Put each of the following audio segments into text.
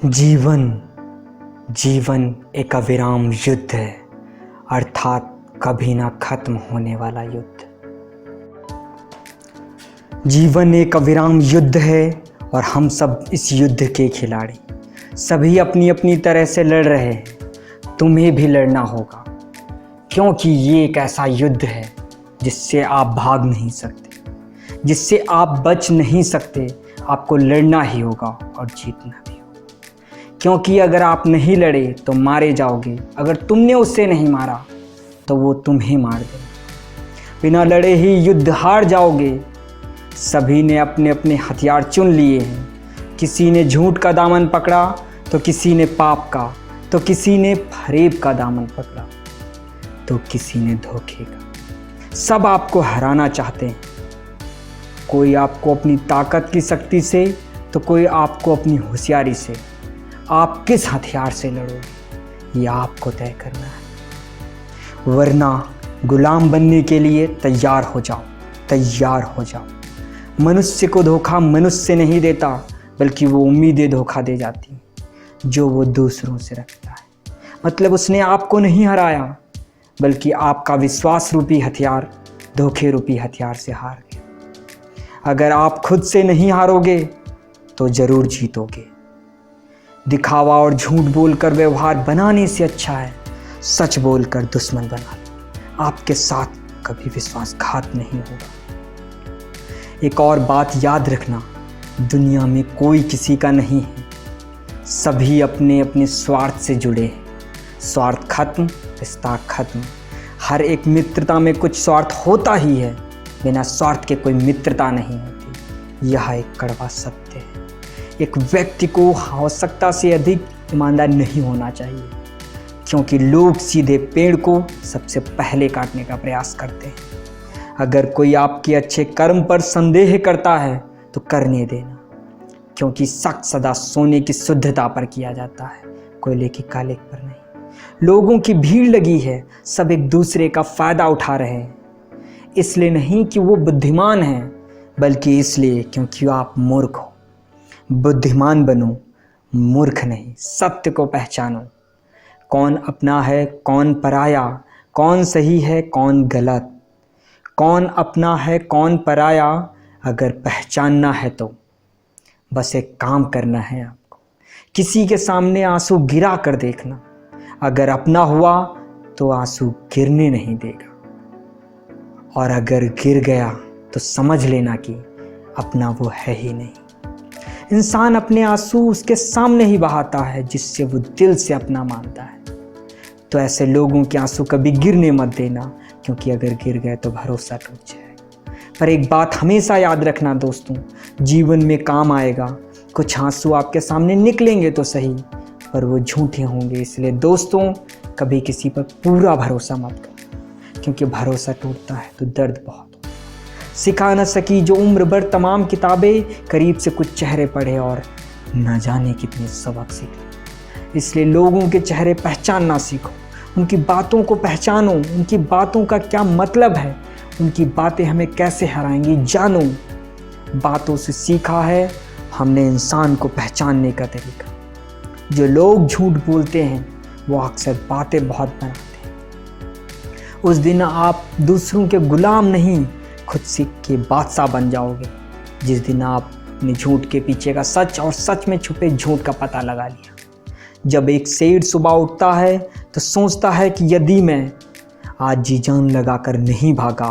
जीवन जीवन एक अविराम युद्ध है, अर्थात कभी ना खत्म होने वाला युद्ध। जीवन एक अविराम युद्ध है और हम सब इस युद्ध के खिलाड़ी। सभी अपनी अपनी तरह से लड़ रहे हैं। तुम्हें भी लड़ना होगा, क्योंकि ये एक ऐसा युद्ध है जिससे आप भाग नहीं सकते, जिससे आप बच नहीं सकते। आपको लड़ना ही होगा और जीतना भी होगा, क्योंकि अगर आप नहीं लड़े तो मारे जाओगे। अगर तुमने उसे नहीं मारा तो वो तुम्हें मार देगा। बिना लड़े ही युद्ध हार जाओगे। सभी ने अपने अपने हथियार चुन लिए हैं। किसी ने झूठ का दामन पकड़ा तो किसी ने पाप का, तो किसी ने फरेब का दामन पकड़ा तो किसी ने धोखे का। सब आपको हराना चाहते हैं। कोई आपको अपनी ताकत की शक्ति से तो कोई आपको अपनी होशियारी से। आप किस हथियार से लड़ोगे ये आपको तय करना है, वरना गुलाम बनने के लिए तैयार हो जाओ, तैयार हो जाओ। मनुष्य को धोखा मनुष्य नहीं देता, बल्कि वो उम्मीदें धोखा दे जाती जो वो दूसरों से रखता है। मतलब उसने आपको नहीं हराया, बल्कि आपका विश्वास रूपी हथियार धोखे रूपी हथियार से हार गया। अगर आप खुद से नहीं हारोगे तो जरूर जीतोगे। दिखावा और झूठ बोलकर व्यवहार बनाने से अच्छा है सच बोलकर दुश्मन बना लो। आपके साथ कभी विश्वासघात नहीं होगा। एक और बात याद रखना, दुनिया में कोई किसी का नहीं है। सभी अपने अपने स्वार्थ से जुड़े हैं। स्वार्थ खत्म, रिश्ता खत्म। हर एक मित्रता में कुछ स्वार्थ होता ही है। बिना स्वार्थ के कोई मित्रता नहीं होती। यह एक कड़वा सत्य है। एक व्यक्ति को आवश्यकता से अधिक ईमानदार नहीं होना चाहिए, क्योंकि लोग सीधे पेड़ को सबसे पहले काटने का प्रयास करते हैं। अगर कोई आपके अच्छे कर्म पर संदेह करता है तो करने देना, क्योंकि शक सदा सोने की शुद्धता पर किया जाता है, कोयले की काले पर नहीं। लोगों की भीड़ लगी है, सब एक दूसरे का फायदा उठा रहे हैं। इसलिए नहीं कि वो बुद्धिमान हैं, बल्कि इसलिए क्योंकि आप मूर्ख हो। बुद्धिमान बनो, मूर्ख नहीं। सत्य को पहचानो। कौन अपना है कौन पराया, कौन सही है कौन गलत। कौन अपना है कौन पराया, अगर पहचानना है तो बस एक काम करना है आपको। किसी के सामने आंसू गिरा कर देखना। अगर अपना हुआ तो आंसू गिरने नहीं देगा, और अगर गिर गया तो समझ लेना कि अपना वो है ही नहीं। इंसान अपने आंसू उसके सामने ही बहाता है जिससे वो दिल से अपना मानता है। तो ऐसे लोगों के आंसू कभी गिरने मत देना, क्योंकि अगर गिर गए तो भरोसा टूट जाएगा। पर एक बात हमेशा याद रखना दोस्तों, जीवन में काम आएगा। कुछ आंसू आपके सामने निकलेंगे तो सही, पर वो झूठे होंगे। इसलिए दोस्तों, कभी किसी पर पूरा भरोसा मत करो, क्योंकि भरोसा टूटता है तो दर्द बहुत। सिखा न सकी जो उम्र भर तमाम किताबें, करीब से कुछ चेहरे पढ़े और न जाने कितने सबक सीखे। इसलिए लोगों के चेहरे पहचानना सीखो, उनकी बातों को पहचानो। उनकी बातों का क्या मतलब है, उनकी बातें हमें कैसे हराएंगी जानो। बातों से सीखा है हमने इंसान को पहचानने का तरीका। जो लोग झूठ बोलते हैं वो अक्सर बातें बहुत बनाते हैं। उस दिन आप दूसरों के गुलाम नहीं, खुद से के बादशाह बन जाओगे। जिस दिन आप अपने झूठ के पीछे का सच और सच में छुपे झूठ का पता लगा लिया। जब एक शेर सुबह उठता है तो सोचता है कि यदि मैं आज जी जान लगा कर नहीं भागा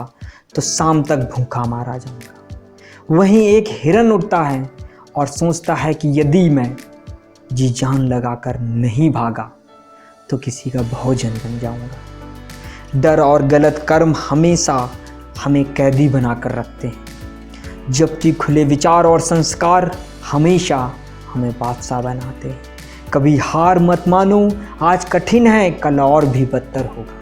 तो शाम तक भूखा मारा जाऊंगा। वहीं एक हिरन उठता है और सोचता है कि यदि मैं जी जान लगा कर नहीं भागा तो किसी का भोजन बन जाऊंगा। डर और गलत कर्म हमेशा हमें कैदी बनाकर रखते हैं, जबकि खुले विचार और संस्कार हमेशा हमें बादशाह बनाते हैं। कभी हार मत मानो। आज कठिन है, कल और भी बदतर होगा।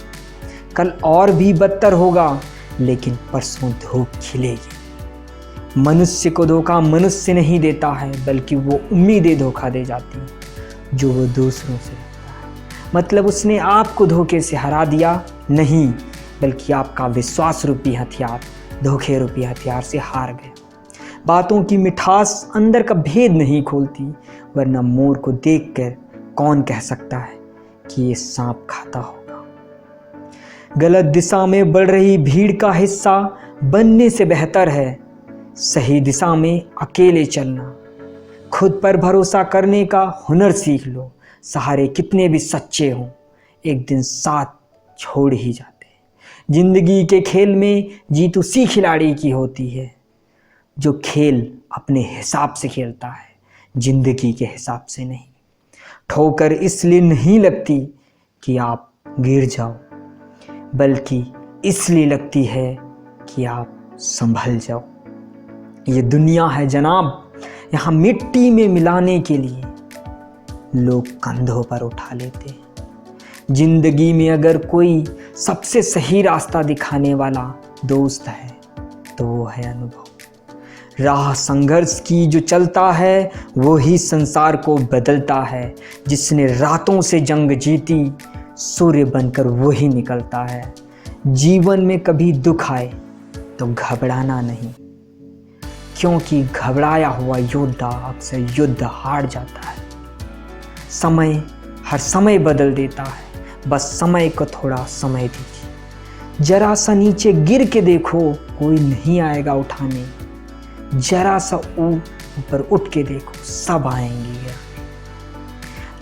कल और भी बदतर होगा, लेकिन परसों धूप खिलेगी। मनुष्य को धोखा मनुष्य नहीं देता है, बल्कि वो उम्मीदें धोखा दे जाती हैं जो वो दूसरों से रखता है। मतलब उसने आपको धोखे से हरा दिया नहीं, बल्कि आपका विश्वास रूपी हथियार धोखे रूपी हथियार से हार गया। बातों की मिठास अंदर का भेद नहीं खोलती, वरना मोर को देखकर कौन कह सकता है कि ये सांप खाता होगा। गलत दिशा में बढ़ रही भीड़ का हिस्सा बनने से बेहतर है सही दिशा में अकेले चलना। खुद पर भरोसा करने का हुनर सीख लो। सहारे कितने भी सच्चे हों, एक दिन साथ छोड़ ही जाते हैं। जिंदगी के खेल में जीत उसी खिलाड़ी की होती है जो खेल अपने हिसाब से खेलता है, जिंदगी के हिसाब से नहीं। ठोकर इसलिए नहीं लगती कि आप गिर जाओ, बल्कि इसलिए लगती है कि आप संभल जाओ। ये दुनिया है जनाब, यहाँ मिट्टी में मिलाने के लिए लोग कंधों पर उठा लेते हैं। जिंदगी में अगर कोई सबसे सही रास्ता दिखाने वाला दोस्त है तो वो है अनुभव। राह संघर्ष की जो चलता है वो ही संसार को बदलता है। जिसने रातों से जंग जीती सूर्य बनकर वही निकलता है। जीवन में कभी दुख आए तो घबराना नहीं, क्योंकि घबराया हुआ योद्धा अक्सर युद्ध हार जाता है। समय हर समय बदल देता है, बस समय को थोड़ा समय दीजिए। जरा सा नीचे गिर के देखो, कोई नहीं आएगा उठाने। जरा सा ऊपर उठ के देखो, सब आएंगे।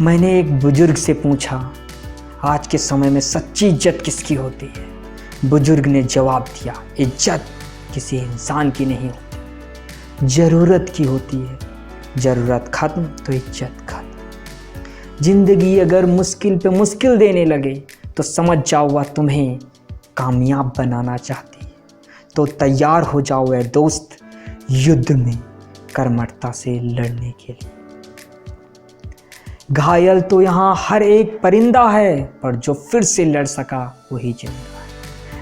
मैंने एक बुजुर्ग से पूछा, आज के समय में सच्ची इज्जत किसकी होती है? बुजुर्ग ने जवाब दिया, इज्जत किसी इंसान की नहीं होती, ज़रूरत की होती है। ज़रूरत खत्म तो इज्जत खत्म। जिंदगी अगर मुश्किल पे मुश्किल देने लगे तो समझ जाओ वह तुम्हें कामयाब बनाना चाहती है। तो तैयार हो जाओ ऐ दोस्त, युद्ध में कर्मठता से लड़ने के लिए। घायल तो यहाँ हर एक परिंदा है, पर जो फिर से लड़ सका वही जिंदा है।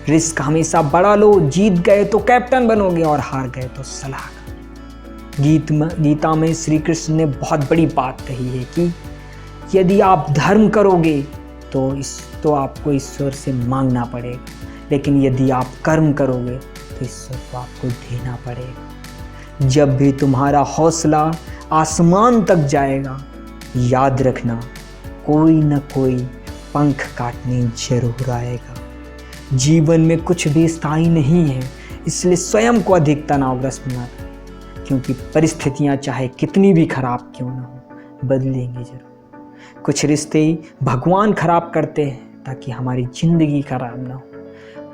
रिस्क हमेशा बढ़ा लो, जीत गए तो कैप्टन बनोगे और हार गए तो सलाहकार। गीता में श्री कृष्ण ने बहुत बड़ी बात कही है कि यदि आप धर्म करोगे तो आपको ईश्वर से मांगना पड़ेगा, लेकिन यदि आप कर्म करोगे तो ईश्वर को आपको देना पड़ेगा। जब भी तुम्हारा हौसला आसमान तक जाएगा, याद रखना कोई न कोई पंख काटने जरूर आएगा। जीवन में कुछ भी स्थायी नहीं है, इसलिए स्वयं को अधिक तनावग्रस्त न करें, क्योंकि परिस्थितियां चाहे कितनी भी खराब क्यों ना हो, बदलेंगे जरूर। कुछ रिश्ते भगवान खराब करते हैं ताकि हमारी जिंदगी खराब ना हो।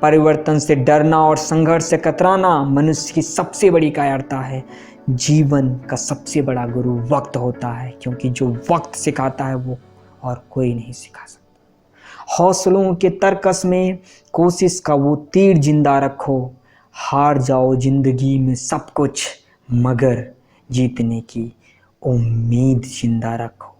परिवर्तन से डरना और संघर्ष से कतराना मनुष्य की सबसे बड़ी कायरता है। जीवन का सबसे बड़ा गुरु वक्त होता है, क्योंकि जो वक्त सिखाता है वो और कोई नहीं सिखा सकता। हौसलों के तरकस में कोशिश का वो तीर जिंदा रखो। हार जाओ जिंदगी में सब कुछ, मगर जीतने की उम्मीद जिंदा रखो।